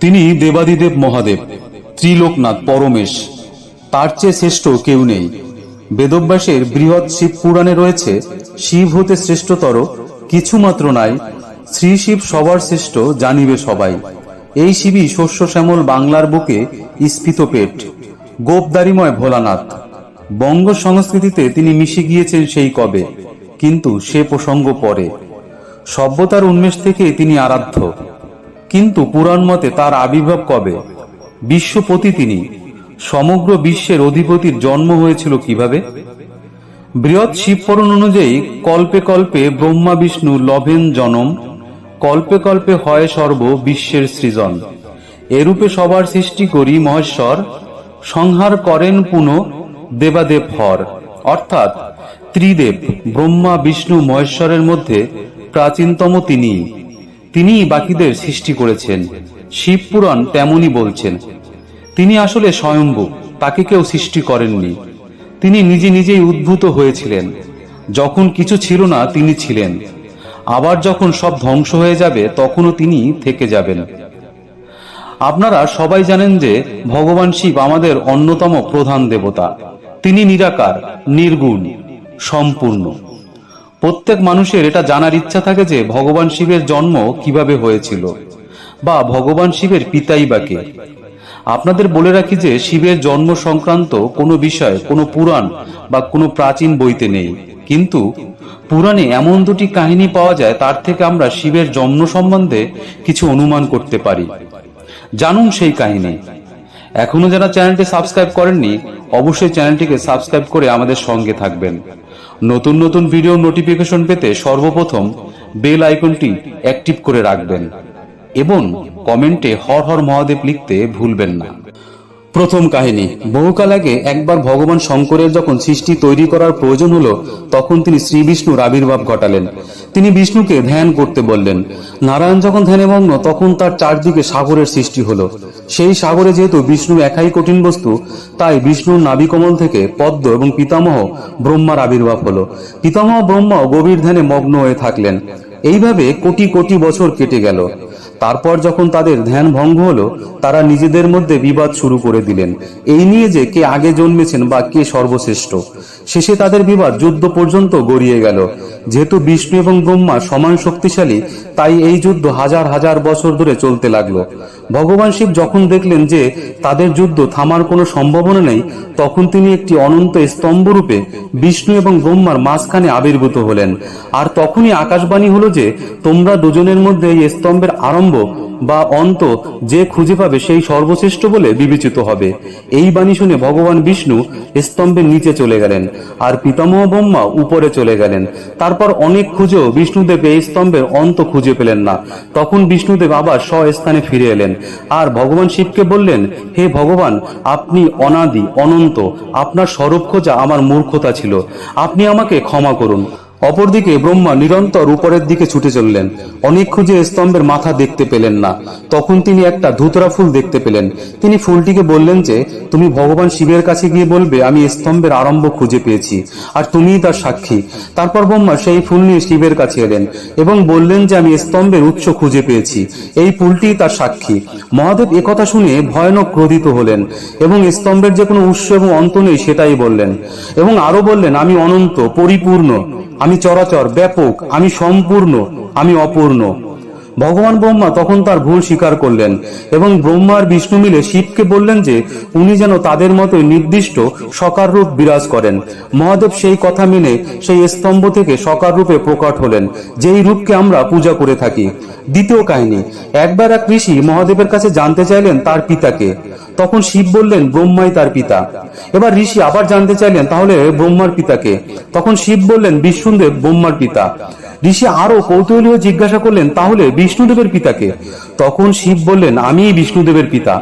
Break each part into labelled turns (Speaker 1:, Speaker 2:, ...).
Speaker 1: তিনি দেবাদিদেব মহাদেব, ত্রিলোকনাথ, পরমেশ। তার চেয়ে শ্রেষ্ঠ কেউ নেই। বেদব্যাসের বৃহৎ শিব পুরাণে রয়েছে, শিব হতে শ্রেষ্ঠতর কিছুমাত্র নাই, শ্রী শিব সবার শ্রেষ্ঠ জানিবে সবাই। এই শিবই শস্য শ্যামল বাংলার বুকে স্ফীত পেট, গোপদারিময় ভোলানাথ। বঙ্গ সংস্কৃতিতে তিনি মিশে গিয়েছেন সেই কবে, কিন্তু সে প্রসঙ্গ পরে। সভ্যতার উন্মেষ থেকে তিনি আরাধ্য, কিন্তু পুরাণ মতে তার আবির্ভাব কবে? বিশ্বপতি তিনি, সমগ্র বিশ্বের অধিপতির জন্ম হয়েছিল কিভাবে? বৃহৎ শিবপুরাণ অনুযায়ী কল্পে কল্পে ব্রহ্মা বিষ্ণু লভেন জনম, কল্পে কল্পে হয় সর্ব বিশ্বের সৃজন। এরূপে সবার সৃষ্টি করি মহেশ্বর, সংহার করেন পুনঃ দেবাদেব হর। অর্থাৎ ত্রিদেব ব্রহ্মা বিষ্ণু মহেশ্বরের মধ্যে প্রাচীনতম তিনিই বাকিদের সৃষ্টি করেছেন। শিবপুরাণ তেমনই বলছেন। তিনি আসলে স্বয়ম্ভু, তাকে কেউ সৃষ্টি করেননি। তিনি নিজে নিজেই উদ্ভূত হয়েছিলেন। যখন কিছু ছিল না তিনি ছিলেন, আবার যখন সব ধ্বংস হয়ে যাবে তখনও তিনি থেকে যাবেন। আপনারা সবাই জানেন যে ভগবান শিব আমাদের অন্যতম প্রধান দেবতা। তিনি নিরাকার, নির্গুণ, সম্পূর্ণ। প্রত্যেক মানুষের এটা জানার ইচ্ছা থাকে যে ভগবান শিবের জন্ম কিভাবে হয়েছিল, বা ভগবান শিবের পিতাই বা কে। আপনাদের বলে রাখি যে শিবের জন্ম সংক্রান্ত কোনো বিষয় কোনো পুরাণ বা কোনো প্রাচীন বইতে নেই, কিন্তু পুরাণে এমন দুটি কাহিনী পাওয়া যায় তার থেকে আমরা শিবের জন্ম সম্বন্ধে কিছু অনুমান করতে পারি। জানুন সেই কাহিনী। এখনো যারা চ্যানেলটি সাবস্ক্রাইব করেননি, অবশ্যই চ্যানেলটিকে সাবস্ক্রাইব করে আমাদের সঙ্গে থাকবেন। নতুন নতুন ভিডিও নোটিফিকেশন পেতে সর্বপ্রথম বেল আইকনটি অ্যাক্টিভ করে রাখবেন এবং কমেন্টে হর হর মহাদেব লিখতে ভুলবেন না। প্রথম কাহিনী। বহুকাল আগে একবার ভগবান শঙ্করের যখন সৃষ্টি তৈরি করার প্রয়োজন হলো, তখন তিনি শ্রী বিষ্ণুর আবির্ভাব ঘটালেন। তিনি বিষ্ণুকে ধ্যান করতে বললেন। নারায়ণ যখন ধ্যানে মগ্ন, তখন তার চারদিকে সাগরের সৃষ্টি হলো। সেই সাগরে যেহেতু বিষ্ণু একাই কঠিন বস্তু, তাই বিষ্ণুর নাভিকমল থেকে পদ্ম এবং পিতামহ ব্রহ্মার আবির্ভাব হলো। পিতামহ ব্রহ্মাও গভীর ধ্যানে মগ্ন হয়ে থাকলেন। এইভাবে কোটি কোটি বছর কেটে গেল। তারপর যখন তাদের ধ্যান ভঙ্গ হলো, তারা নিজেদের মধ্যে বিবাদ শুরু করে দিলেন, এই নিয়ে যে কে আগে জন্মেছেন বা কে সর্বশ্রেষ্ঠ। শেষে তাদের বিবাদ যুদ্ধ পর্যন্ত গড়িয়ে গেল। যেহেতু বিষ্ণু এবং ব্রহ্মা সমান শক্তিশালী, তাই এই যুদ্ধ হাজার হাজার বছর ধরে চলতে লাগলো। ভগবান শিব যখন দেখলেন যে তাদের যুদ্ধ থামার কোনো সম্ভাবনা নেই, তখন তিনি একটি অনন্ত স্তম্ভ রূপে বিষ্ণু এবং ব্রহ্মার মাঝখানে আবির্ভূত হলেন। আর তখনই আকাশবাণী হলো যে তোমরা দুজনের মধ্যে এই স্তম্ভের আরম্ভ বা অন্ত যে খুঁজে পাবে সেই সর্বশ্রেষ্ঠ বলে বিবেচিত হবে। এই বাণী শুনে ভগবান বিষ্ণু স্তম্ভের নিচে চলে গেলেন, আর পিতামহ ব্রহ্মা উপরে চলে গেলেন। তারপর অনেক খুঁজেও বিষ্ণুদেব এই স্তম্ভের অন্ত খুঁজে পেলেন না। তখন বিষ্ণুদেব আবার স্বস্থানে ফিরে এলেন আর ভগবান শিবকে বললেন, হে ভগবান, আপনি অনাদি অনন্ত, আপনার স্বরূপ খোঁজা আমার মূর্খতা ছিল, আপনি আমাকে ক্ষমা করুন। অপরদিকে ব্রহ্মা নিরন্তর উপরের দিকে ছুটে চললেন। অনেক খুঁজে স্তম্ভের মাথা দেখতে পেলেন না। তখন তিনি একটা ধুতরা ফুল দেখতে পেলেন। তিনি ফুলটিকে বললেন যে তুমি ভগবান শিবের কাছে গিয়ে বলবে আমি স্তম্ভের আরম্ভ খুঁজে পেয়েছি, আর তুমিই তার সাক্ষী। তারপর ব্রহ্মা সেই ফুল নিয়ে শিবের কাছে এলেন এবং বললেন যে আমি স্তম্ভের উৎস খুঁজে পেয়েছি, এই ফুলটিই তার সাক্ষী। মহাদেব একথা শুনে ভয়ানক ক্রোধিত হলেন এবং স্তম্ভের যে কোনো উৎস এবং অন্ত নেই সেটাই বললেন, এবং আরো বললেন আমি অনন্ত, পরিপূর্ণ, আমি চরাচর, ব্যাপক, আমি সম্পূর্ণ, আমি অপূর্ণ। ভগবান ব্রহ্মা তখন তার ভুল স্বীকার করলেন এবং ব্রহ্মা আর বিষ্ণু মিলে শিবকে বললেন যে উনি যেন তাদের মতো নির্দিষ্ট সকার রূপ বিরাজ করেন। মহাদেব সেই কথা মেনে সেই স্তম্ভ থেকে সকার রূপে প্রকট হলেন, যেই রূপকে আমরা পূজা করে থাকি। দ্বিতীয় কাহিনী। একবার এক ঋষি মহাদেবের কাছে জানতে চাইলেন তার পিতাকে। তখন শিব বললেন ব্রহ্মাই তার পিতা। এবার ঋষি আবার জানতে চাইলেন তাহলে ব্রহ্মার পিতাকে। তখন শিব বললেন বিষ্ণুদেব ব্রহ্মার পিতা। ঋষি আরো কৌতূহলী হয়ে জিজ্ঞাসা করলেন তাহলে বিষ্ণুদেবের পিতাকে। তখন শিব বললেন আমিই বিষ্ণুদেবের পিতা।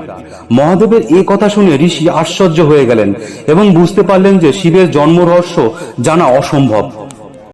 Speaker 1: মহাদেবের এই কথা শুনে ঋষি আশ্চর্য হয়ে গেলেন এবং বুঝতে পারলেন যে শিবের জন্ম রহস্য জানা অসম্ভব।